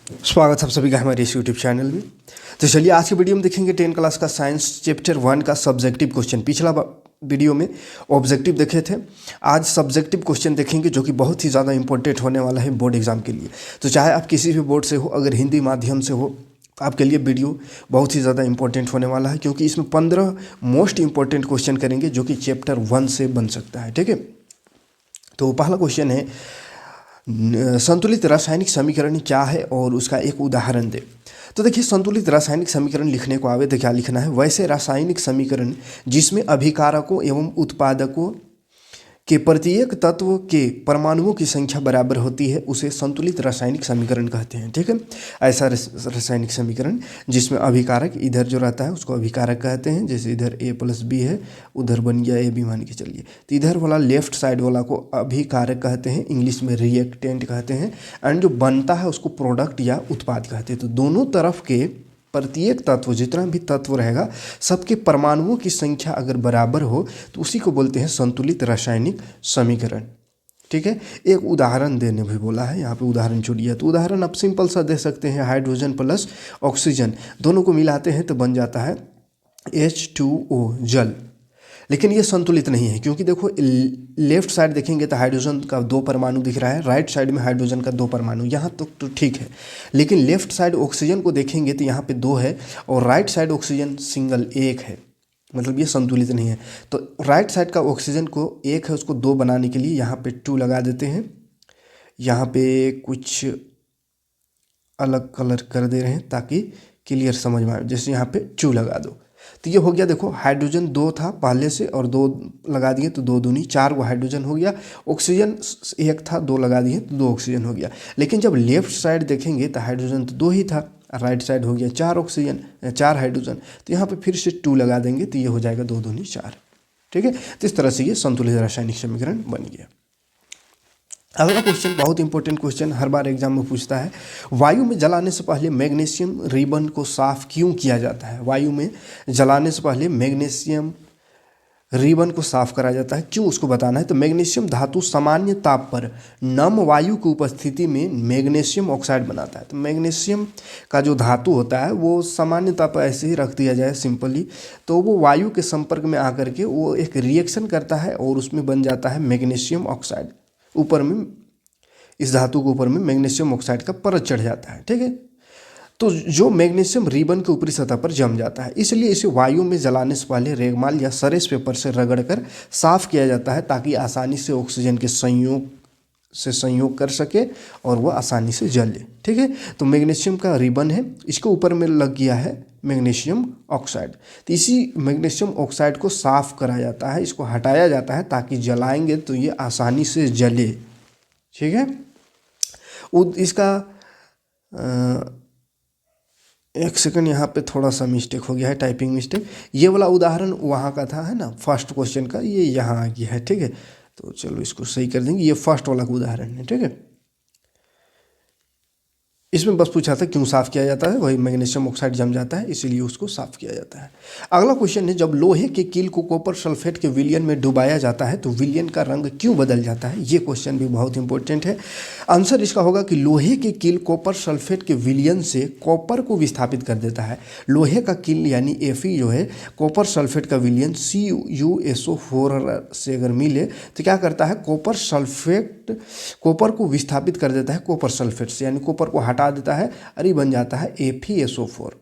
स्वागत है आप सभी का हमारे इस यूट्यूब चैनल में। तो चलिए आज की वीडियो में देखेंगे 10 क्लास का साइंस चैप्टर 1 का सब्जेक्टिव क्वेश्चन। पिछला वीडियो में ऑब्जेक्टिव देखे थे, आज सब्जेक्टिव क्वेश्चन देखेंगे जो कि बहुत ही ज़्यादा इंपॉर्टेंट होने वाला है बोर्ड एग्जाम के लिए। तो चाहे आप किसी भी बोर्ड से हो, अगर हिंदी माध्यम से हो, आपके लिए वीडियो बहुत ही ज़्यादा इंपॉर्टेंट होने वाला है, क्योंकि इसमें 15 मोस्ट इंपॉर्टेंट क्वेश्चन करेंगे जो कि चैप्टर 1 से बन सकता है। ठीक है, तो पहला क्वेश्चन है संतुलित रासायनिक समीकरण क्या है और उसका एक उदाहरण दे। तो देखिए, संतुलित रासायनिक समीकरण लिखने को आवे तो क्या लिखना है, वैसे रासायनिक समीकरण जिसमें अभिकारकों एवं उत्पादकों के प्रत्येक तत्व के परमाणुओं की संख्या बराबर होती है उसे संतुलित रासायनिक समीकरण कहते हैं। ठीक है, ऐसा रासायनिक समीकरण जिसमें अभिकारक इधर जो रहता है उसको अभिकारक कहते हैं। जैसे इधर A+B है, उधर बन गया AB मान के चलिए, तो इधर वाला लेफ्ट साइड वाला को अभिकारक कहते हैं, इंग्लिश में रिएक्टेंट कहते हैं, एंड जो बनता है उसको प्रोडक्ट या उत्पाद कहते हैं। तो दोनों तरफ के प्रत्येक तत्व, जितना भी तत्व रहेगा, सबके परमाणुओं की संख्या अगर बराबर हो तो उसी को बोलते हैं संतुलित रासायनिक समीकरण। ठीक है, एक उदाहरण देने भी बोला है, यहाँ पे उदाहरण छोड़िए। तो उदाहरण आप सिंपल सा दे सकते हैं, हाइड्रोजन प्लस ऑक्सीजन दोनों को मिलाते हैं तो बन जाता है H2O, जल। लेकिन ये संतुलित नहीं है, क्योंकि देखो लेफ्ट साइड देखेंगे तो हाइड्रोजन का 2 परमाणु दिख रहा है, राइट साइड में हाइड्रोजन का 2 परमाणु, यहाँ तक तो ठीक है। लेकिन लेफ्ट साइड ऑक्सीजन को देखेंगे तो यहाँ पे 2 है और राइट साइड ऑक्सीजन सिंगल 1 है, मतलब ये संतुलित नहीं है। तो राइट साइड का ऑक्सीजन को 1 है, उसको 2 बनाने के लिए यहाँ पे 2 लगा देते हैं। यहाँ पे कुछ अलग कलर कर दे रहे हैं ताकि क्लियर समझ में आए। जैसे यहाँ पे 2 लगा दो तो ये हो गया, देखो हाइड्रोजन 2 था पहले से और 2 लगा दिए तो 2 दूनी 4 वो हाइड्रोजन हो गया। ऑक्सीजन 1 था, 2 लगा दिए तो 2 ऑक्सीजन हो गया। लेकिन जब लेफ्ट साइड देखेंगे तो हाइड्रोजन तो 2 ही था, राइट साइड हो गया 4 ऑक्सीजन 4 हाइड्रोजन, तो यहाँ पे फिर से 2 लगा देंगे तो ये हो जाएगा 2 दूनी 4। ठीक है, तो इस तरह से ये संतुलित रासायनिक समीकरण बन गया। अगला क्वेश्चन बहुत इंपॉर्टेंट क्वेश्चन, हर बार एग्जाम में पूछता है, वायु में जलाने से पहले मैग्नीशियम रिबन को साफ क्यों किया जाता है। वायु में जलाने से पहले मैग्नीशियम रिबन को साफ करा जाता है, क्यों उसको बताना है। तो मैग्नीशियम धातु सामान्य ताप पर नम वायु की उपस्थिति में मैग्नीशियम ऑक्साइड बनाता है। तो मैग्नीशियम का जो धातु होता है वो सामान्य ताप पर ऐसे ही रख दिया जाए सिंपली, तो वो वायु के संपर्क में आकर के वो एक रिएक्शन करता है और उसमें बन जाता है मैग्नीशियम ऑक्साइड। ऊपर में इस धातु के ऊपर में मैग्नीशियम ऑक्साइड का परत चढ़ जाता है। ठीक है, तो जो मैग्नीशियम रिबन के ऊपरी सतह पर जम जाता है, इसलिए इसे वायु में जलाने से पहले रेगमाल या सरेस पेपर से रगड़कर साफ किया जाता है ताकि आसानी से ऑक्सीजन के संयोग कर सके और वह आसानी से जले। ठीक है, तो मैग्नीशियम का रिबन है, इसके ऊपर में लग गया है मैग्नीशियम ऑक्साइड, तो इसी मैग्नीशियम ऑक्साइड को साफ करा जाता है, इसको हटाया जाता है ताकि जलाएंगे तो ये आसानी से जले। ठीक है, इसका एक सेकंड, यहाँ पे थोड़ा सा मिस्टेक हो गया है, टाइपिंग मिस्टेक। ये वाला उदाहरण वहाँ का था, है ना, फर्स्ट क्वेश्चन का, ये यहाँ आ गया है। ठीक है, तो चलो इसको सही कर देंगे, ये फर्स्ट वाला का उदाहरण है। ठीक है, इसमें बस पूछा था क्यों साफ़ किया जाता है, वही मैग्नीशियम ऑक्साइड जम जाता है इसीलिए उसको साफ़ किया जाता है। अगला क्वेश्चन है, जब लोहे के कील को कॉपर सल्फेट के विलयन में डुबाया जाता है तो विलयन का रंग क्यों बदल जाता है। ये क्वेश्चन भी बहुत इंपॉर्टेंट है। आंसर इसका होगा कि लोहे के कील कॉपर सल्फेट के विलयन से कॉपर को विस्थापित कर देता है। लोहे का कील यानी Fe जो है, कॉपर सल्फेट का विलयन CuSO4 से अगर मिले तो क्या करता है, कॉपर को विस्थापित कर देता है कॉपर सल्फेट से, यानी कॉपर को हटा देता है और ये बन जाता है FeSO4।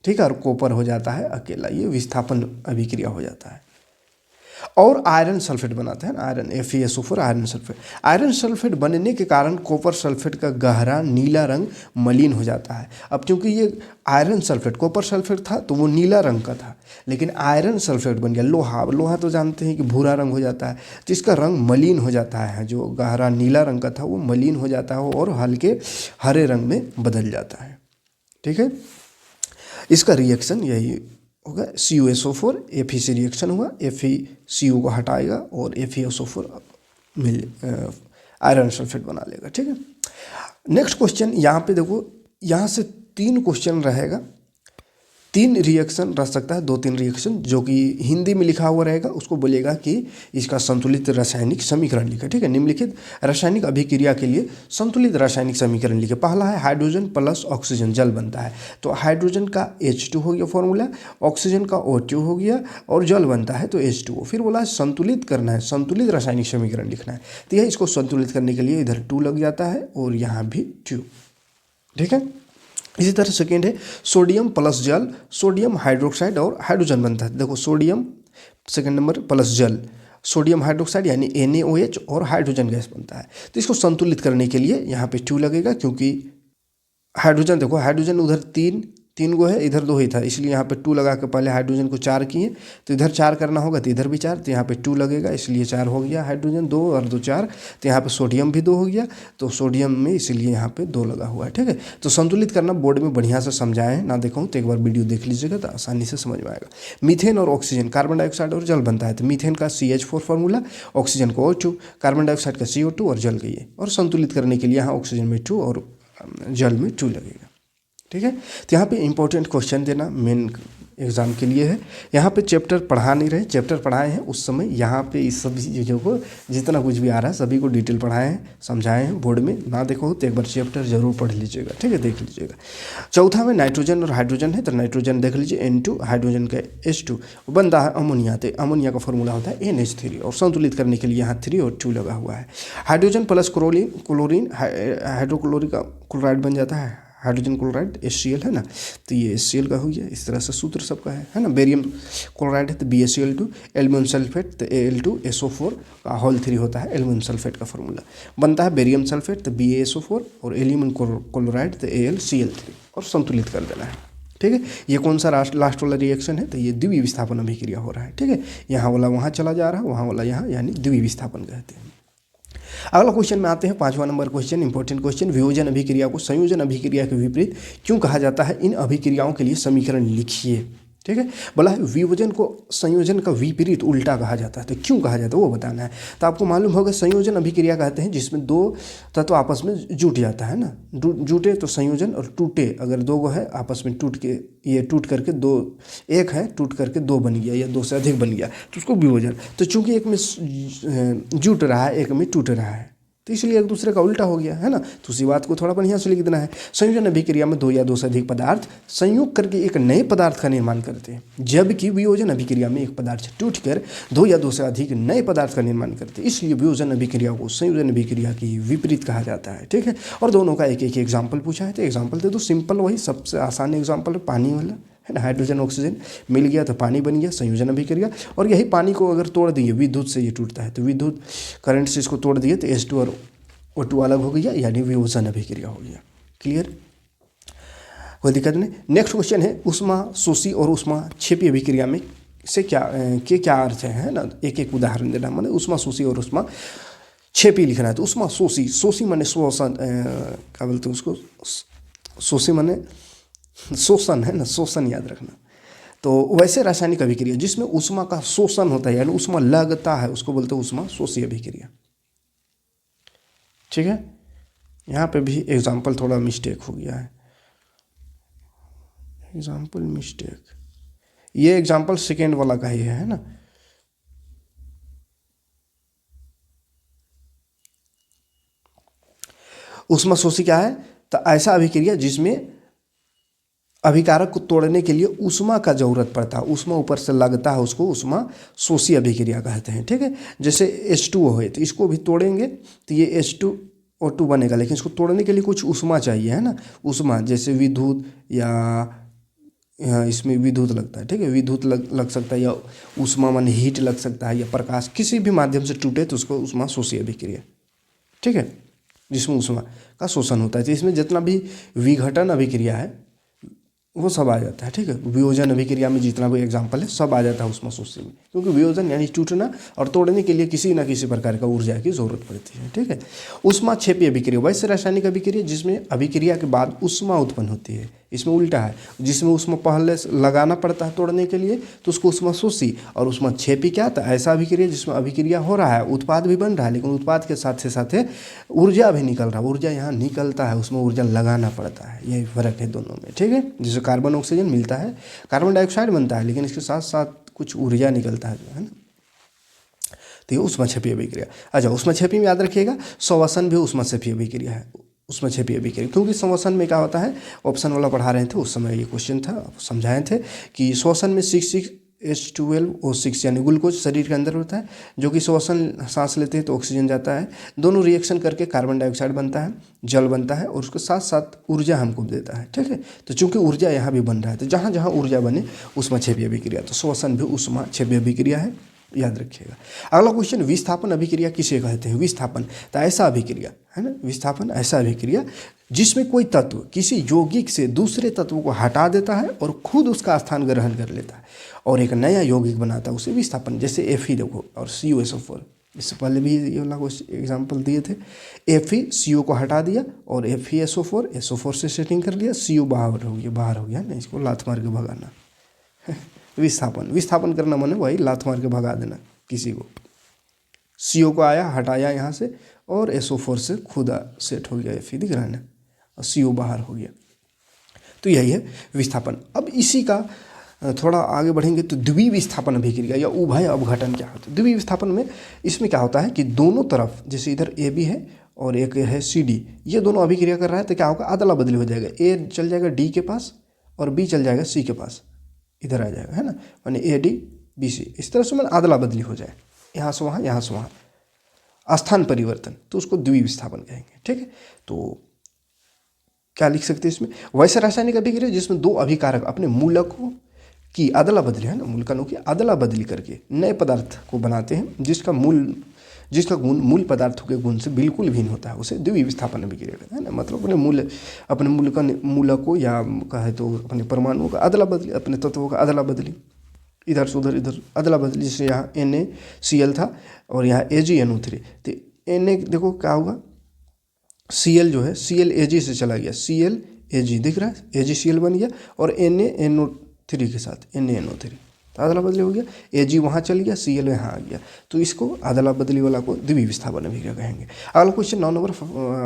ठीक है, और कॉपर हो जाता है अकेला, ये विस्थापन अभिक्रिया हो जाता है। और आयरन सल्फेट बनाता है ना, iron FeSO4 iron sulphate. Iron sulphate बनने के कारण कॉपर सल्फेट का गहरा नीला रंग मलिन हो जाता है। अब क्योंकि ये आयरन सल्फेट, कॉपर सल्फेट था तो वो नीला रंग का था, लेकिन आयरन सल्फेट बन गया लोहा तो जानते हैं कि भूरा रंग हो जाता है, तो इसका रंग मलिन हो जाता है। जो गहरा नीला रंग का था वो मलिन हो जाता है और हल्के हरे रंग में बदल जाता है। ठीक है, इसका रिएक्शन यही होगा, CuSO4 Fe से रिएक्शन हुआ, FeCu को हटाएगा और FeSO4 आयरन सल्फेट बना लेगा। ठीक है, नेक्स्ट क्वेश्चन यहाँ पे देखो, यहाँ से 3 क्वेश्चन रहेगा तीन रिएक्शन रह सकता है, 2-3 रिएक्शन जो कि हिंदी में लिखा हुआ रहेगा, उसको बोलेगा कि इसका संतुलित रासायनिक समीकरण लिखे। ठीक है, निम्नलिखित रासायनिक अभिक्रिया के लिए संतुलित रासायनिक समीकरण लिखे। पहला है हाइड्रोजन प्लस ऑक्सीजन जल बनता है, तो हाइड्रोजन का H2 हो गया फॉर्मूला, ऑक्सीजन का O2 हो गया और जल बनता है तो H2O। फिर बोला संतुलित करना है, संतुलित रासायनिक समीकरण लिखना है, तो यह इसको संतुलित करने के लिए इधर 2 लग जाता है और यहाँ भी 2। ठीक है, इसी तरह सेकेंड है सोडियम प्लस जल, सोडियम हाइड्रोक्साइड और हाइड्रोजन बनता है। देखो सोडियम सेकेंड नंबर प्लस जल, सोडियम हाइड्रोक्साइड यानी NaOH और हाइड्रोजन गैस बनता है। तो इसको संतुलित करने के लिए यहाँ पे 2 लगेगा, क्योंकि हाइड्रोजन देखो हाइड्रोजन उधर तीन गो है, इधर 2 ही था, इसलिए यहाँ पे 2 लगा के पहले हाइड्रोजन को 4 किए, तो इधर 4 करना होगा तो इधर भी 4, तो यहाँ पे 2 लगेगा, इसलिए 4 हो गया। हाइड्रोजन 2 और 2 4, तो यहाँ पे सोडियम भी 2 हो गया, तो सोडियम में इसलिए यहाँ पे 2 लगा हुआ है। ठीक है, तो संतुलित करना बोर्ड में बढ़िया से समझाएं, ना देखो तो एक बार वीडियो देख लीजिएगा तो आसानी से समझ में आएगा। मीथेन और ऑक्सीजन, कार्बन डाइऑक्साइड और जल बनता है, तो मीथेन का CH4 फॉर्मूला, ऑक्सीजन को O2, कार्बन डाइऑक्साइड का CO2 और जल गई है। और संतुलित करने के लिए यहाँ ऑक्सीजन में 2 और जल में 2 लगेगा। ठीक है, तो यहाँ पे इंपॉर्टेंट क्वेश्चन देना मेन एग्जाम के लिए है। यहाँ पे चैप्टर पढ़ा नहीं रहे, चैप्टर पढ़ाए हैं उस समय, यहाँ पे इस सभी चीज़ों को जितना कुछ भी आ रहा है सभी को डिटेल पढ़ाए हैं, समझाए हैं। बोर्ड में ना देखो तो एक बार चैप्टर जरूर पढ़ लीजिएगा। ठीक है, देख लीजिएगा। चौथा में नाइट्रोजन और हाइड्रोजन है, तो नाइट्रोजन देख लीजिए N2, हाइड्रोजन का H2, बनता है अमोनिया, तो अमोनिया का फॉर्मूला होता है NH3, और संतुलित करने के लिए यहाँ 3 और 2 लगा हुआ है। Hydrogen plus chlorine hydrochloric chloride बन जाता है, हाइड्रोजन क्लोराइड HCl है ना, तो ये HCl का हो गया। इस तरह से सूत्र सबका है ना। बेरियम क्लोराइड है तो BaCl2, एल्यूमिनियम सल्फेट तो Al2SO4 का होल 3 होता है एल्यूमिनियम सल्फेट का फॉर्मूला। बनता है बेरियम सल्फेट तो BaSO4 और एल्यूमिनियम क्लोराइड तो AlCl3, और संतुलित कर देना है। ठीक है, ये कौन सा लास्ट वाला रिएक्शन है, तो ये द्विवीय विस्थापन अभिक्रिया हो रहा है। ठीक है, यहाँ वाला वहाँ चला जा रहा है, वहाँ वाला यहाँ, यानी द्विवीय विस्थापन कहते हैं। अगला क्वेश्चन में आते हैं, 5वां नंबर क्वेश्चन, इंपॉर्टेंट क्वेश्चन। वियोजन अभिक्रिया को संयोजन अभिक्रिया के विपरीत क्यों कहा जाता है? इन अभिक्रियाओं के लिए समीकरण लिखिए। ठीक है, बोला है वियोजन को संयोजन का विपरीत उल्टा कहा जाता है, तो क्यों कहा जाता है वो बताना है। तो आपको मालूम होगा संयोजन अभिक्रिया कहते हैं जिसमें 2 तत्व आपस में जुट जाता है ना, जुटे तो संयोजन, और टूटे अगर 2 है आपस में टूट के, ये टूट करके 2, एक है टूट करके 2 बन गया या 2 से अधिक बन गया, तो उसको वियोजन। तो चूंकि एक में जुट रहा है एक में टूट रहा है, तो इसलिए एक दूसरे का उल्टा हो गया है ना, तो उसी बात को थोड़ा बढ़िया से लिख देना है। संयोजन अभिक्रिया में 2 या 2 से अधिक पदार्थ संयोग करके एक नए पदार्थ का निर्माण करते हैं, जबकि वियोजन अभिक्रिया में एक पदार्थ टूटकर 2 या 2 से अधिक नए पदार्थ का निर्माण करते हैं। इसलिए वियोजन अभिक्रिया को संयोजन अभिक्रिया की विपरीत कहा जाता है। ठीक है, और दोनों का एक एक एग्जाम्पल पूछा है, तो एग्जाम्पल दे दो सिंपल, वही सबसे आसान एग्जाम्पल है पानी वाला, है ना। हाइड्रोजन ऑक्सीजन मिल गया तो पानी बन गया, संयोजन अभिक्रिया। और यही पानी को अगर तोड़ दिए, विद्युत से ये टूटता है, तो विद्युत करंट से इसको तोड़ दिए तो H2 और O2 अलग हो गया, यानी वियोजन अभिक्रिया हो गया। क्लियर, कोई दिक्कत नहीं। नेक्स्ट क्वेश्चन है ऊष्मा शोषी और ऊष्मा क्षेपी अभिक्रिया में से क्या अर्थ है ना, एक एक उदाहरण देना। माने ऊष्मा शोषी और ऊष्मा क्षेपी लिखना है। तो ऊष्मा शोषी माने शोषण, क्या बोलते हैं उसको, शोषी माने शोषण है ना, शोषण याद रखना। तो वैसे रासायनिक अभिक्रिया जिसमें ऊष्मा का शोषण होता है यानी ऊष्मा लगता है, उसको बोलते हैं ऊष्मा शोषी अभिक्रिया। ठीक है, यहाँ पे भी एग्जाम्पल थोड़ा मिस्टेक हो गया है, एग्जाम्पल मिस्टेक, ये एग्जाम्पल सेकेंड वाला का ही है ना। ऊष्मा शोषी क्या है, तो ऐसा अभिक्रिया जिसमें अभिकारक को तोड़ने के लिए ऊष्मा का जरूरत पड़ता है, ऊष्मा ऊपर से लगता है, उसको ऊष्मा शोषी अभिक्रिया कहते हैं। ठीक है, जैसे H2O है तो इसको भी तोड़ेंगे तो ये H2O2 बनेगा, लेकिन इसको तोड़ने के लिए कुछ ऊष्मा चाहिए, है ना। ऊष्मा जैसे विद्युत या इसमें विद्युत लगता है। ठीक है, विद्युत लग सकता है, या ऊष्मा माने हीट लग सकता है, या प्रकाश, किसी भी माध्यम से टूटे तो उसको ऊष्मा शोषी अभिक्रिया। ठीक है, जिसमें ऊष्मा का शोषण होता है। तो इसमें जितना भी विघटन अभिक्रिया है वो सब आ जाता है। ठीक है, वियोजन अभिक्रिया में जितना भी एग्जाम्पल है सब आ जाता है ऊष्मा शोषी में, क्योंकि वियोजन यानी टूटना, और तोड़ने के लिए किसी न किसी प्रकार का ऊर्जा की जरूरत पड़ती है। ठीक है, ऊष्मा क्षेपी अभिक्रिया वैसे रासायनिक अभिक्रिया जिसमें अभिक्रिया के बाद ऊष्मा उत्पन्न होती है, इसमें उल्टा है, जिसमें उसमें पहले लगाना पड़ता है तोड़ने के लिए तो उसको उसमें शोषी, और उसमें छेपी क्या था, ऐसा अभिक्रिया जिसमें अभिक्रिया हो रहा है, उत्पाद भी बन रहा है, लेकिन उत्पाद के साथ साथ ऊर्जा भी निकल रहा है, ऊर्जा यहाँ निकलता है, उसमें ऊर्जा लगाना पड़ता है, यही फर्क है दोनों में, ठीक है। जैसे कार्बन ऑक्सीजन मिलता है, कार्बन डाइऑक्साइड बनता है, लेकिन इसके साथ साथ कुछ ऊर्जा निकलता है ना, तो ये ऊष्माक्षेपीय अभिक्रिया। अच्छा, ऊष्माक्षेपी में याद रखिएगा श्वसन भी ऊष्माक्षेपीय अभिक्रिया है, ऊष्माक्षेपीय अभिक्रिया, क्योंकि श्वसन में क्या होता है, ऑप्शन वाला पढ़ा रहे थे उस समय ये क्वेश्चन था, समझाए थे कि श्वसन में 6,6H12O6 यानी ग्लूकोज शरीर के अंदर होता है, जो कि श्वसन सांस लेते हैं तो ऑक्सीजन जाता है, दोनों रिएक्शन करके कार्बन डाइऑक्साइड बनता है, जल बनता है, और उसके साथ साथ ऊर्जा हमको देता है, ठीक है। तो चूंकि ऊर्जा यहाँ भी बन रहा है, तो जहाँ जहाँ ऊर्जा बने ऊष्माक्षेपीय अभिक्रिया, तो श्वसन भी ऊष्माक्षेपीय अभिक्रिया है, याद रखिएगा। अगला क्वेश्चन, विस्थापन अभिक्रिया किसे कहते हैं। विस्थापन तो ऐसा अभिक्रिया है ना, विस्थापन ऐसा अभिक्रिया जिसमें कोई तत्व किसी यौगिक से दूसरे तत्व को हटा देता है और खुद उसका स्थान ग्रहण कर लेता है और एक नया यौगिक बनाता है, उसे विस्थापन। जैसे Fe देखो और CuSO4, इससे पहले भी ये वाला एग्जाम्पल दिए थे। Fe CO को हटा दिया और FeSO4 SO4 से सेटिंग कर लिया, CO बाहर हो गया ना, इसको लात मार के भगाना विस्थापन करना माने वही लात मार के भगा देना किसी को। CO को आया, हटाया यहाँ से, और SO4 से खुद सेट हो गया, Fe दिख रहा है ना, और CO बाहर हो गया, तो यही है विस्थापन। अब इसी का थोड़ा आगे बढ़ेंगे तो द्विविस्थापन अभिक्रिया या उभय अपघटन क्या होता है। द्विविस्थापन में इसमें क्या होता है कि दोनों तरफ, जैसे इधर AB है और एक है CD, ये दोनों अभिक्रिया कर रहा है, तो क्या होगा, अदला बदली हो जाएगा, A चल जाएगा D के पास और B चल जाएगा C के पास, इधर आ जाएगा, है ना, माने AD BC, इस तरह से मैंने अदला बदली हो जाए, यहाँ से वहाँ, यहाँ से वहाँ, स्थान परिवर्तन, तो उसको द्विविस्थापन कहेंगे, ठीक है। तो क्या लिख सकते हैं इसमें, वैसे रासायनिक अभिक्रिया जिसमें दो अभिकारक अपने मूलकों की अदला बदली, है ना, मूलकणों की अदला बदली करके नए पदार्थ को बनाते हैं, जिसका गुण मूल पदार्थों के गुण से बिल्कुल भिन्न होता है, उसे द्विविस्थापन अभिक्रिया कहते हैं ना। मतलब अपने मूलकों या कहे तो अपने परमाणुओं का अदला बदली, अपने तत्वों का अदला बदली, इधर से उधर, इधर अदला बदली। जैसे यहाँ NaCl था और यहाँ AgNO3, तो Na देखो क्या होगा, Cl जो है Cl Ag से चला गया, Cl Ag दिख रहा है, AgCl बन गया, और NaNO3 के साथ NaNO3, तो अदला बदली हो गया, Ag वहाँ चल गया, Cl यहाँ आ गया, तो इसको अदला बदली वाला को द्विविस्थापन अभिक्रिया कहेंगे। अगला क्वेश्चन 9 नंबर,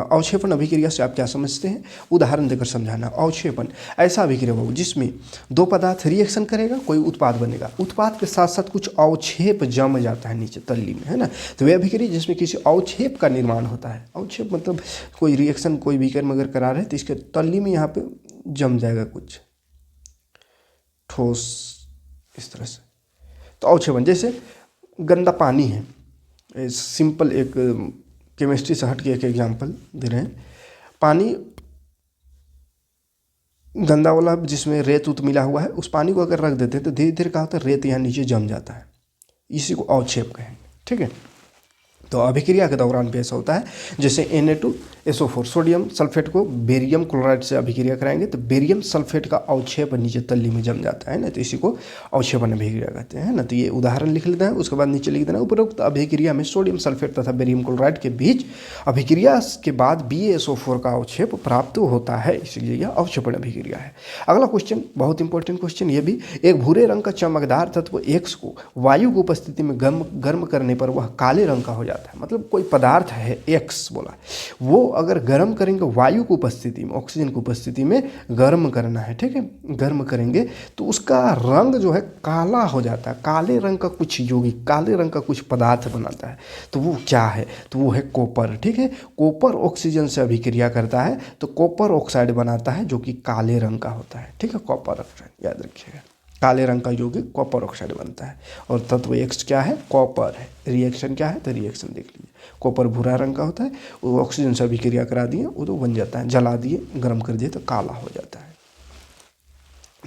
अवक्षेपण अभिक्रिया से आप क्या समझते हैं, उदाहरण देकर समझाना। अवक्षेपण ऐसा अभिक्रिया होगा जिसमें दो पदार्थ रिएक्शन करेगा, कोई उत्पाद बनेगा, उत्पाद के साथ साथ कुछ अवक्षेप जम जाता है नीचे तल्ली में, है ना, तो वह अभिक्रिया जिसमें किसी अवक्षेप का निर्माण होता है। अवक्षेप मतलब कोई रिएक्शन कोई बीकर में अगर करा रहे हैं तो इसके तल्ली में यहाँ पे जम जाएगा कुछ ठोस, इस तरह से, तो अवक्षेपण। जैसे गंदा पानी है, सिंपल एक केमिस्ट्री से हट के एक एग्जांपल दे रहे हैं, पानी गंदा वाला जिसमें रेत उत मिला हुआ है, उस पानी को अगर रख देते हैं तो धीरे धीरे क्या होता है, रेत यहाँ नीचे जम जाता है, इसी को अवक्षेप कहेंगे, ठीक है। तो अभिक्रिया के दौरान भी ऐसा होता है, जैसे Na2SO4 सोडियम सल्फेट को बेरियम क्लोराइड से अभिक्रिया कराएंगे तो बेरियम सल्फेट का अवक्षेप नीचे तल्ली में जम जाता है ना, तो इसी को अवक्षेपण अभिक्रिया कहते हैं ना। तो ये उदाहरण लिख लेते हैं, उसके बाद नीचे लिख देना, उपरोक्त अभिक्रिया में सोडियम सल्फेट तथा बेरियम क्लोराइड के बीच अभिक्रिया के बाद BaSO4 का अवक्षेप प्राप्त होता है, इसलिए यह अवक्षेपण अभिक्रिया है। अगला क्वेश्चन बहुत इंपॉर्टेंट क्वेश्चन, ये भी, एक भूरे रंग का चमकदार तत्व X को वायु की उपस्थिति में गर्म करने पर वह काले रंग का हो जाता है। मतलब कोई पदार्थ है X बोला, वो अगर गर्म करेंगे वायु की उपस्थिति में, ऑक्सीजन की उपस्थिति में गर्म करना है, ठीक है, गर्म करेंगे तो उसका रंग जो है काला हो जाता है, काले रंग का कुछ यौगिक, काले रंग का कुछ पदार्थ बनाता है, तो वो क्या है, तो वो है कॉपर, ठीक है। कॉपर ऑक्सीजन से अभिक्रिया करता है तो कॉपर ऑक्साइड बनाता है जो कि काले रंग का होता है, ठीक है, कॉपर ऑक्साइड, याद रखिएगा, काले रंग का यौगिक कॉपर ऑक्साइड बनता है। और तत्व X क्या है, कॉपर है। रिएक्शन क्या है, तो रिएक्शन देख लीजिए, कॉपर भूरा रंग का होता है, वो ऑक्सीजन से अभिक्रिया करा दिए वो तो बन जाता है, जला दिए गर्म कर दिए तो काला हो जाता है,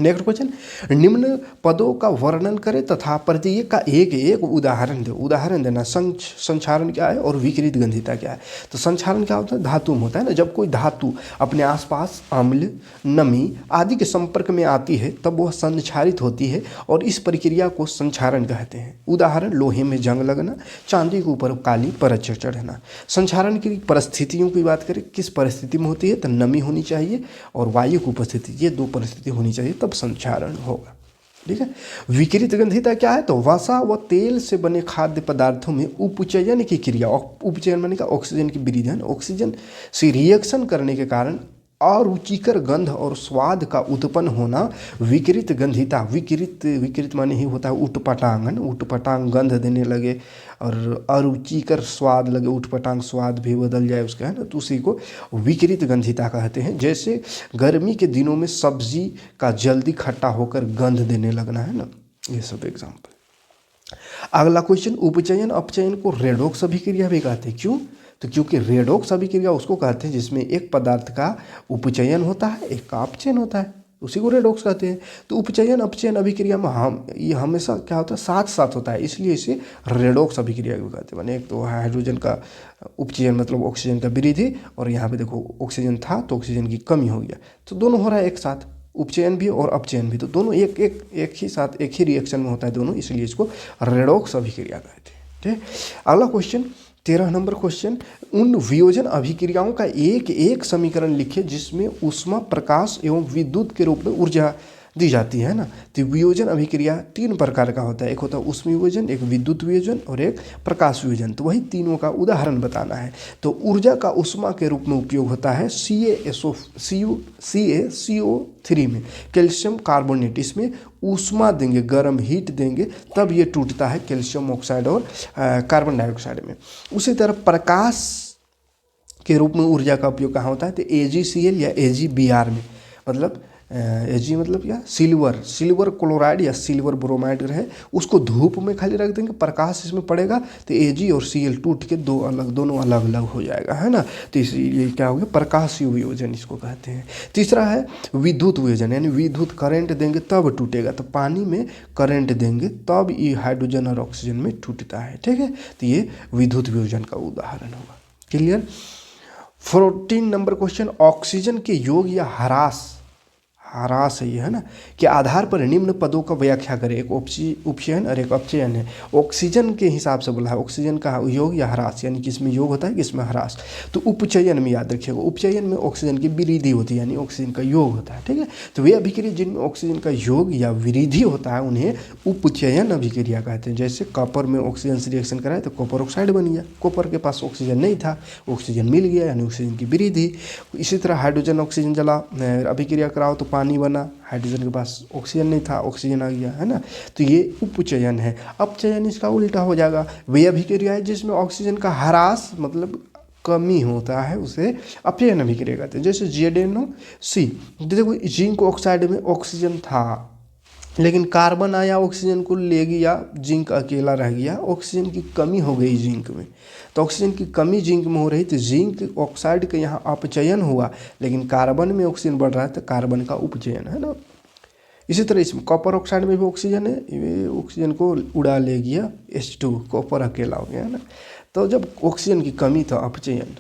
नेक्स्ट क्वेश्चन, निम्न पदों का वर्णन करें तथा प्रत्येक का एक एक उदाहरण दे। उदाहरण देना, संक्षारण क्या है और विकृत गंधिता क्या है। तो संक्षारण क्या होता है, धातु में होता है ना, जब कोई धातु अपने आसपास अम्ल, नमी आदि के संपर्क में आती है तब वह संक्षारित होती है और इस प्रक्रिया को संक्षारण कहते हैं। उदाहरण, लोहे में जंग लगना, चांदी के ऊपर काली परत चढ़ना। संक्षारण की परिस्थितियों की बात करें, किस परिस्थिति में होती है, तो नमी होनी चाहिए और वायु की उपस्थिति, ये दो परिस्थिति होनी चाहिए तब संक्षारण होगा। ठीक है। विकृत गंधिता क्या है, तो वसा व तेल से बने खाद्य पदार्थों में उपचयन की क्रिया, उपचयन माने का ऑक्सीजन की वृद्धि, ऑक्सीजन से रिएक्शन करने के कारण अरुचिकर गंध और स्वाद का उत्पन्न होना विकृत गंधिता। विकृत माने ही होता है उटपटांग, है ना, उटपटांग गंध देने लगे और अरुचिकर स्वाद लगे, उटपटांग स्वाद भी बदल जाए उसका, है ना, तो उसी को विकृत गंधिता कहते हैं। जैसे गर्मी के दिनों में सब्जी का जल्दी खट्टा होकर गंध देने लगना, है ना, ये सब एग्जाम्पल। अगला क्वेश्चन, उपचयन अपचयन को रेडॉक्स अभिक्रिया भी कहते हैं। क्यों, तो क्योंकि रेडॉक्स अभिक्रिया उसको कहते हैं जिसमें एक पदार्थ का उपचयन होता है, एक का अपचयन होता है, उसी को रेडॉक्स कहते हैं। तो उपचयन अपचयन अभिक्रिया में ये हमेशा क्या होता है, साथ साथ होता है, इसलिए इसे रेडॉक्स अभिक्रिया भी कहते हैं। माने एक तो हाइड्रोजन का उपचयन मतलब ऑक्सीजन का वृद्धि, और यहाँ पे देखो ऑक्सीजन था तो ऑक्सीजन की कमी हो गया, तो दोनों हो रहा है एक साथ, उपचयन भी और अपचयन भी, तो दोनों एक ही साथ एक ही रिएक्शन में होता है दोनों, इसलिए इसको रेडॉक्स अभिक्रिया कहते हैं। ठीक। अगला क्वेश्चन 13 नंबर क्वेश्चन, उन वियोजन अभिक्रियाओं का एक एक समीकरण लिखिए जिसमें ऊष्मा, प्रकाश एवं विद्युत के रूप में ऊर्जा दी जाती है ना। तो वियोजन अभिक्रिया 3 प्रकार का होता है, एक होता है ऊष्म वियोजन, एक विद्युत वियोजन और एक प्रकाश वियोजन। तो वही तीनों का उदाहरण बताना है। तो ऊर्जा का ऊष्मा के रूप में उपयोग होता है CaCO3 में कैल्शियम कार्बोनेट, इसमें ऊष्मा देंगे, गर्म हीट देंगे तब ये टूटता है कैल्शियम ऑक्साइड और कार्बन डाइऑक्साइड में। उसी तरह प्रकाश के रूप में ऊर्जा का उपयोग कहाँ होता है, तो AgCl या AgBr में, मतलब Ag मतलब क्या, सिल्वर क्लोराइड या सिल्वर ब्रोमाइड रहे, उसको धूप में खाली रख देंगे, प्रकाश इसमें पड़ेगा तो Ag और Cl टूट के दोनों अलग अलग हो जाएगा, है ना। तो इसलिए क्या हो गया, प्रकाशीय वियोजन इसको कहते हैं। तीसरा है विद्युत वियोजन, यानी विद्युत करंट देंगे तब टूटेगा, तो पानी में करंट देंगे तब ये हाइड्रोजन और ऑक्सीजन में टूटता है। ठीक है, तो ये विद्युत वियोजन का उदाहरण होगा। क्लियर। 14 नंबर क्वेश्चन, ऑक्सीजन के योग या ह्रास है ये, है ना, के आधार पर निम्न पदों का व्याख्या करें। एक उपचयन और एक अपचयन है। ऑक्सीजन के हिसाब से बोला है, ऑक्सीजन का योग या ह्रास, यानी किसमें योग होता है किसमें ह्रास। तो उपचयन में याद रखिएगा, उपचयन में ऑक्सीजन की वृद्धि होती है, यानी ऑक्सीजन का योग होता है। ठीक है, तो वे अभिक्रिया जिनमें ऑक्सीजन का योग या वृद्धि होता है उन्हें उपचयन अभिक्रिया कहते हैं। जैसे कॉपर में ऑक्सीजन से रिएक्शन कराए तो कॉपर ऑक्साइड बन गया, कॉपर के पास ऑक्सीजन नहीं था, ऑक्सीजन मिल गया, यानी ऑक्सीजन की वृद्धि। इसी तरह हाइड्रोजन ऑक्सीजन जला अभिक्रिया कराओ तो पानी बना, हाइड्रोजन के पास ऑक्सीजन नहीं था, ऑक्सीजन आ गया, है ना, तो ये उपचयन है। अपचयन इसका उल्टा हो जाएगा, वही अभिक्रिया है जिसमें ऑक्सीजन का ह्रास मतलब कमी होता है, उसे अपचयन अभिक्रिया कहते हैं। जैसे ZnO, देखो जिंक ऑक्साइड में ऑक्सीजन था लेकिन कार्बन आया ऑक्सीजन को ले गया, जिंक अकेला रह गया, ऑक्सीजन की कमी हो गई जिंक में, तो ऑक्सीजन की कमी जिंक में हो रही तो जिंक ऑक्साइड का यहाँ अपचयन हुआ, लेकिन कार्बन में ऑक्सीजन बढ़ रहा है तो कार्बन का उपचयन, है ना। इसी तरह इसमें कॉपर ऑक्साइड में भी ऑक्सीजन है, ये ऑक्सीजन को उड़ा ले गया, H2 कॉपर अकेला हो गया, है ना। तो जब ऑक्सीजन की कमी तो अपचयन,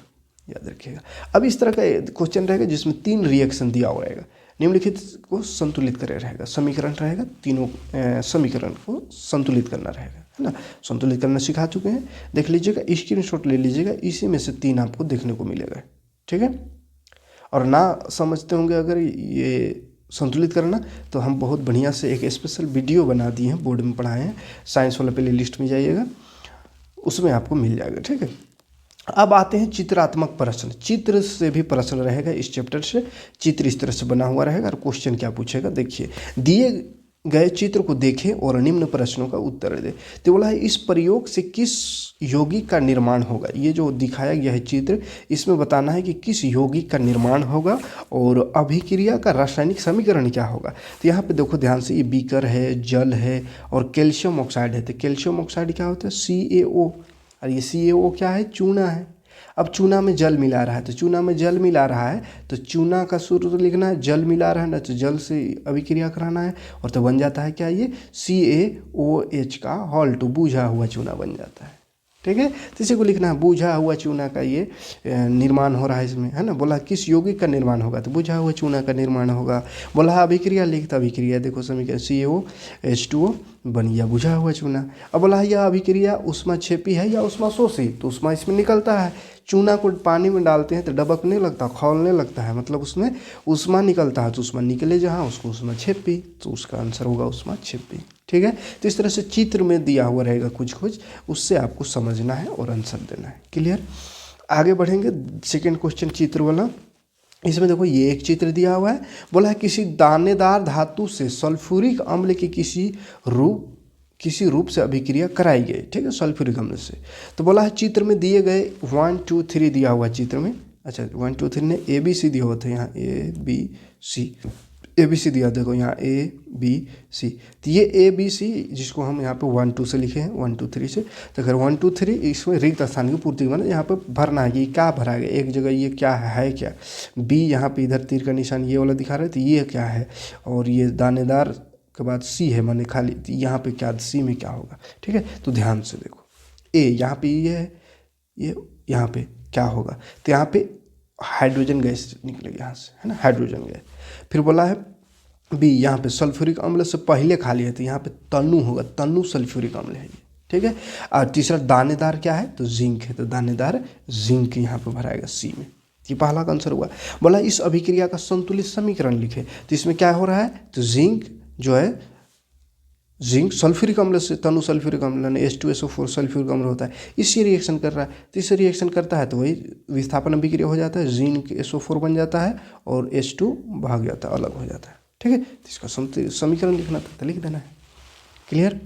याद रखिएगा। अब इस तरह का क्वेश्चन रहेगा जिसमें 3 रिएक्शन दिया हुआ रहेगा, निम्नलिखित को संतुलित करे रहेगा, समीकरण रहेगा, तीनों समीकरण को संतुलित करना रहेगा, है ना। संतुलित करना सिखा चुके हैं, देख लीजिएगा, स्क्रीनशॉट ले लीजिएगा, इसी में से 3 आपको देखने को मिलेगा। ठीक है, और ना समझते होंगे अगर ये संतुलित करना तो हम बहुत बढ़िया से एक स्पेशल वीडियो बना दिए हैं, बोर्ड में पढ़ाए हैं, साइंस वाला प्ले लिस्ट में जाइएगा, उसमें आपको मिल जाएगा। ठीक है, अब आते हैं चित्रात्मक प्रश्न। चित्र से भी प्रश्न रहेगा इस चैप्टर से, चित्र इस तरह से बना हुआ रहेगा और क्वेश्चन क्या पूछेगा देखिए, दिए गए चित्र को देखें और निम्न प्रश्नों का उत्तर दें। तो बोला है इस प्रयोग से किस यौगिक का निर्माण होगा। ये जो दिखाया गया है चित्र, इसमें बताना है कि किस यौगिक का निर्माण होगा और अभिक्रिया का रासायनिक समीकरण क्या होगा। तो यहाँ पे देखो ध्यान से, ये बीकर है, जल है और कैल्शियम ऑक्साइड है। तो कैल्शियम ऑक्साइड क्या होता है CaO, और ये CaO क्या है, चूना है। अब चूना में जल मिला रहा है, तो चूना में जल मिला रहा है तो चूना का सूत्र लिखना है, जल मिला रहा है ना, तो जल से अभिक्रिया कराना है, और तो बन जाता है क्या, ये CaOH का Hall2 बूझा हुआ चूना बन जाता है। ठीक है, तो इसी को लिखना है, बूझा हुआ चूना का ये निर्माण हो रहा है इसमें, है ना। बोला किस यौगिक का निर्माण होगा, तो बूझा हुआ चूना का निर्माण होगा। बोला अभिक्रिया लिखता, अभिक्रिया देखो समीकरण CaOH2O बन गया बूझा हुआ चूना। अब बोला यह अभिक्रिया उष्माक्षेपी है या उष्माशोषी, तो उष्मा इसमें निकलता है। चूना को पानी में डालते हैं तो डबकने लगता है, खौलने लगता है, मतलब उसमें उष्मा निकलता है, तो उष्मा निकले जहाँ उसको उष्माक्षेपी, तो उसका आंसर होगा उष्माक्षेपी। ठीक है, तो इस तरह से चित्र में दिया हुआ रहेगा कुछ कुछ, उससे आपको समझना है और आंसर देना है। क्लियर, आगे बढ़ेंगे। सेकेंड क्वेश्चन चित्र वाला, इसमें देखो ये एक चित्र दिया हुआ है। बोला है किसी दानेदार धातु से सल्फ्यूरिक अम्ल की किसी रूप से अभिक्रिया कराई गई। ठीक है, सल्फ्यूरिक अम्ल से। तो बोला है चित्र में दिए गए 1 2 3 दिया हुआ चित्र में। अच्छा 1 2 3 ने ABC दिया हुआ था, यहाँ ABC दिया, देखो यहाँ ABC, तो ये ABC जिसको हम यहाँ पे 1 2 से लिखे हैं, 1 2 3 से। तो अगर 1 2 3 इसमें रिक्त स्थान की पूर्ति माना, यहाँ पे भरना है कि क्या भरा गया, एक जगह ये क्या है क्या, B यहाँ पे इधर तीर का निशान ये वाला दिखा रहा है, तो ये क्या है, और ये दानेदार के बाद C है माने खाली, तो यहाँ पे क्या, C में क्या होगा। ठीक है, तो ध्यान से देखो, A यहाँ पे ये है, ये यहाँ पे क्या होगा, तो यहाँ पे हाइड्रोजन गैस निकलेगी यहाँ से, है ना, हाइड्रोजन गैस। फिर बोला है B यहाँ पे सल्फ्यूरिक अम्ल से पहले खाली है, तो यहाँ पे तनु होगा, तनु सल्फ्यूरिक अम्ल है ये। ठीक है, और तीसरा दानेदार क्या है, तो जिंक है, तो दानेदार जिंक यहाँ पे भराएगा C में। ये पहला का आंसर हुआ। बोला इस अभिक्रिया का संतुलित समीकरण लिखे, तो इसमें क्या हो रहा है, तो जिंक जो है, जिंक सल्फ्यूरिक अम्ल से, तनु सल्फ्यूरिक अम्ल ने H2SO4 सल्फ्यूरिक अम्ल होता है, इससे रिएक्शन कर रहा है, तो इससे रिएक्शन करता है तो वही विस्थापन अभिक्रिया हो जाता है, जिंक SO4 बन जाता है और H2 भाग जाता है, अलग हो जाता है। ठीक है, तो इसका समीकरण लिखना था तो लिख देना है। क्लियर,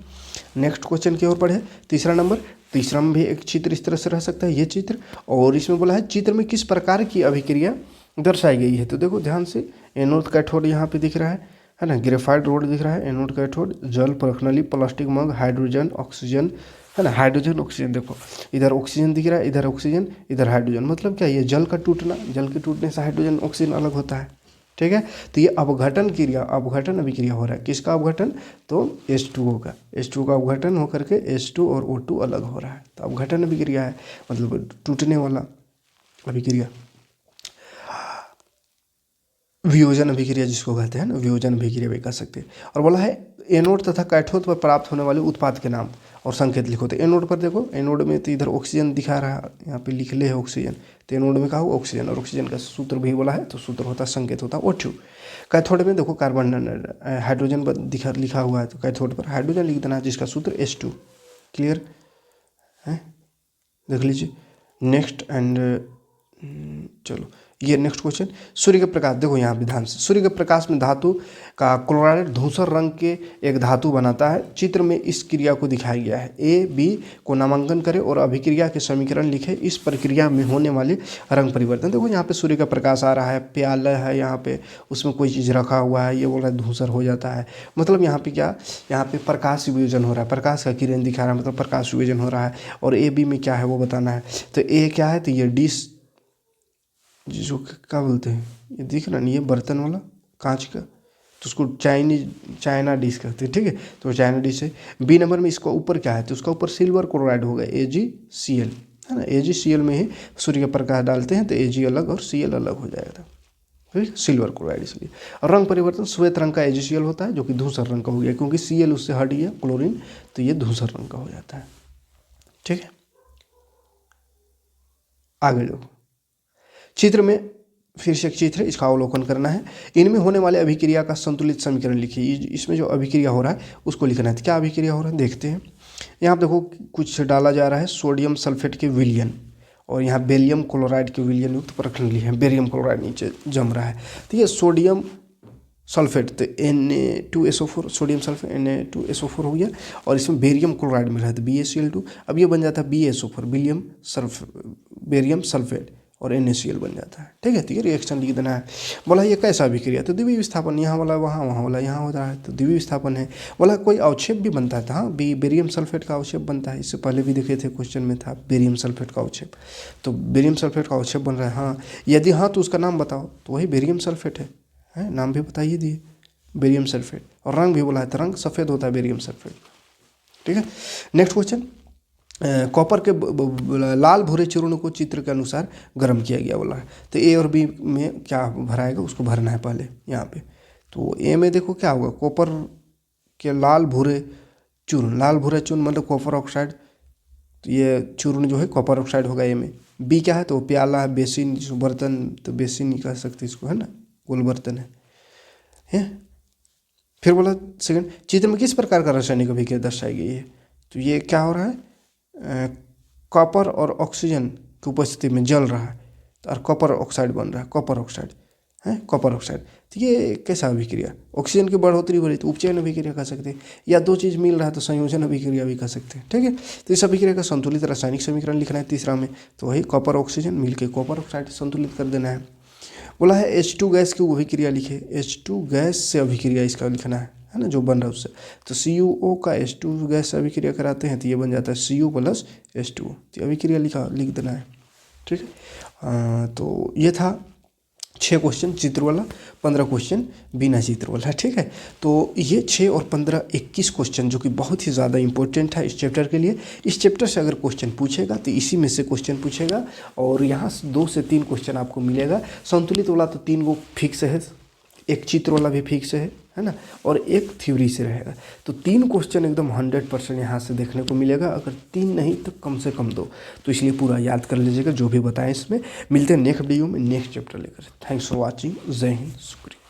नेक्स्ट क्वेश्चन की ओर बढ़े। तीसरा नंबर, तीसरा में भी एक चित्र इस तरह से रह सकता है, ये चित्र, और इसमें बोला है चित्र में किस प्रकार की अभिक्रिया दर्शाई गई है। तो देखो ध्यान से, एनोड कैथोड यहाँ पे दिख रहा है ना, ग्रेफाइट रोड दिख रहा है, एनोड कैथोड, जल, प्रखनली, प्लास्टिक मग, हाइड्रोजन, ऑक्सीजन, है ना, हाइड्रोजन ऑक्सीजन, देखो इधर ऑक्सीजन दिख रहा है, इधर ऑक्सीजन, इधर हाइड्रोजन, मतलब क्या, ये जल का टूटना, जल के टूटने से हाइड्रोजन ऑक्सीजन अलग होता है। ठीक है, तो ये अपघटन क्रिया, अपघटन अभिक्रिया हो रहा है, किसका अपघटन, तो H2O का, H2O का अपघटन होकर के H2 और O2 अलग हो रहा है, तो अपघटन अभिक्रिया है, मतलब टूटने वाला अभिक्रिया। वियोजन अभिक्रिया जिसको कहते हैं ना, वियोजन अभिक्रिया भी कह सकते हैं। और बोला है एनोड तथा कैथोड पर प्राप्त होने वाले उत्पाद के नाम और संकेत लिखो। तो एनोड पर देखो, एनोड में तो इधर ऑक्सीजन दिखा रहा है, यहाँ पे लिख ले है ऑक्सीजन, तो एनोड में कहा हो ऑक्सीजन, और ऑक्सीजन का सूत्र भी बोला है, तो सूत्र होता है, संकेत होता है O2। कैथोड में देखो कार्बन, हाइड्रोजन पर लिखा हुआ है, तो कैथोड पर हाइड्रोजन लिख देना, जिसका सूत्र H2। क्लियर है, देख लीजिए। नेक्स्ट एंड चलो ये नेक्स्ट क्वेश्चन, सूर्य के प्रकाश, देखो यहाँ विधान से, सूर्य के प्रकाश में धातु का क्लोराइड धूसर रंग के एक धातु बनाता है। चित्र में इस क्रिया को दिखाया गया है। A B को नामांकन करें और अभिक्रिया के समीकरण लिखें। इस प्रक्रिया में होने वाले रंग परिवर्तन, देखो यहाँ पे सूर्य का प्रकाश आ रहा है, प्याला है यहाँ पे, उसमें कोई चीज़ रखा हुआ है, ये बोल रहा है धूसर हो जाता है, मतलब यहाँ पे क्या, यहाँ पे प्रकाश वियोजन हो रहा है, प्रकाश का किरण दिखा रहा है, मतलब प्रकाश वियोजन हो रहा है। और A B में क्या है वो बताना है। तो A क्या है, तो ये डिश, जिसको क्या बोलते हैं, ये दिख रहा नहीं, ये बर्तन वाला कांच का, तो उसको चाइना डिश कहते हैं। ठीक है, तो चाइना डिश है। B नंबर में इसका ऊपर क्या है, तो उसका ऊपर सिल्वर क्लोराइड होगा, AgCl, है ना, AgCl में ही सूर्य का प्रकाश डालते हैं तो Ag अलग और Cl अलग हो जाएगा, ठीक, सिल्वर क्लोराइड इसलिए। और रंग परिवर्तन, श्वेत रंग का AgCl होता है जो कि धूसर रंग का हो गया, क्योंकि Cl उससे हट गया क्लोरीन, तो ये धूसर रंग का हो जाता है। ठीक है, आगे जो चित्र में फिर से एक चित्र है, इसका अवलोकन करना है। इनमें होने वाले अभिक्रिया का संतुलित समीकरण लिखिए। इसमें जो अभिक्रिया हो रहा है उसको लिखना है। तो क्या अभिक्रिया हो रहा है देखते हैं। यहाँ देखो कुछ डाला जा रहा है, सोडियम सल्फेट के विलयन, और यहाँ बेरियम क्लोराइड के विलयन युक्त प्रखंड लिए हैं, बेरियम क्लोराइड नीचे जम रहा है। तो ये सोडियम सल्फेट, तो Na2SO4, सोडियम सल्फेट Na2SO4 हो गया, और इसमें बेरियम क्लोराइड मिल रहा है तो BaCl2। अब ये बन जाता है BaSO4, बेरियम सल्फेट, और NaCl बन जाता है। ठीक है, तो ये रिएक्शन लिख देना है। बोला ये कैसा अभिक्रिया, तो द्वितीय विस्थापन, यहाँ वाला वहाँ, वहाँ वाला यहाँ हो रहा है, तो द्वितीय विस्थापन है। बोला कोई अवक्षेप भी बनता है, हाँ बेरियम सल्फेट का अवक्षेप बनता है, इससे पहले भी देखे थे क्वेश्चन में था बेरियम सल्फेट का अवक्षेप, तो बेरियम सल्फेट का अवक्षेप बन रहा है। हाँ यदि हाँ तो उसका नाम बताओ, तो वही बेरियम सल्फेट है, नाम भी बताइए दिए बेरियम सल्फेट, और रंग भी बोला है, तो रंग सफ़ेद होता है बेरियम सल्फेट। ठीक है, नेक्स्ट क्वेश्चन, कॉपर के लाल भूरे चूर्ण को चित्र के अनुसार गर्म किया गया बोला है, तो ए और बी में क्या भराएगा उसको भरना है पहले यहाँ पे। तो ए में देखो क्या होगा, कॉपर के लाल भूरे चूर्ण, लाल भूरे चूर्ण मतलब कॉपर ऑक्साइड, तो ये चूर्ण जो है कॉपर ऑक्साइड होगा ए में। बी क्या है, तो प्याला है, बेसिन, बर्तन, तो बेसिन ही कह सकते इसको, है ना, गोल बर्तन है। फिर बोला सेकंड, चित्र में किस प्रकार का रासायनिक अभिक्रिया दर्शाई गई है, तो ये क्या हो रहा है, कॉपर और ऑक्सीजन की उपस्थिति में जल रहा है, और कॉपर ऑक्साइड बन रहा है, कॉपर ऑक्साइड है, कॉपर ऑक्साइड। तो ये कैसा अभिक्रिया, ऑक्सीजन की बढ़ोतरी हो रही तो उपचयन अभिक्रिया कह सकते हैं, या दो चीज़ मिल रहा है तो संयोजन अभिक्रिया भी कह सकते हैं। ठीक है, तो इस अभिक्रिया का संतुलित रासायनिक समीकरण लिखना है तीसरा में, तो वही कॉपर ऑक्सीजन मिलकर कॉपर ऑक्साइड संतुलित कर देना है। बोला है H2 गैस की अभिक्रिया लिखे, H2 गैस से अभिक्रिया इसका लिखना है ना, जो बन रहा है उससे, तो CuO का H2 गैस से अभिक्रिया कराते हैं तो ये बन जाता है Cu + H2, तो अभिक्रिया लिख देना है। ठीक है, तो ये था 6 क्वेश्चन चित्र वाला, 15 क्वेश्चन बिना चित्र वाला। ठीक है, तो ये 6 और 15 21 क्वेश्चन जो कि बहुत ही ज़्यादा इंपॉर्टेंट है इस चैप्टर के लिए। इस चैप्टर से अगर क्वेश्चन पूछेगा तो इसी में से क्वेश्चन पूछेगा, और यहाँ 2 से 3 क्वेश्चन आपको मिलेगा। संतुलित वाला तो 3 गो फिक्स है, एक चित्र वाला भी फिक्स है ना, और एक थ्योरी से रहेगा। तो 3 क्वेश्चन एकदम 100% यहाँ से देखने को मिलेगा, अगर 3 नहीं तो कम से कम 2, तो इसलिए पूरा याद कर लीजिएगा जो भी बताएं इसमें। मिलते हैं नेक्स्ट वीडियो में नेक्स्ट चैप्टर लेकर। थैंक्स फॉर वॉचिंग, जय हिंद, शुक्रिया।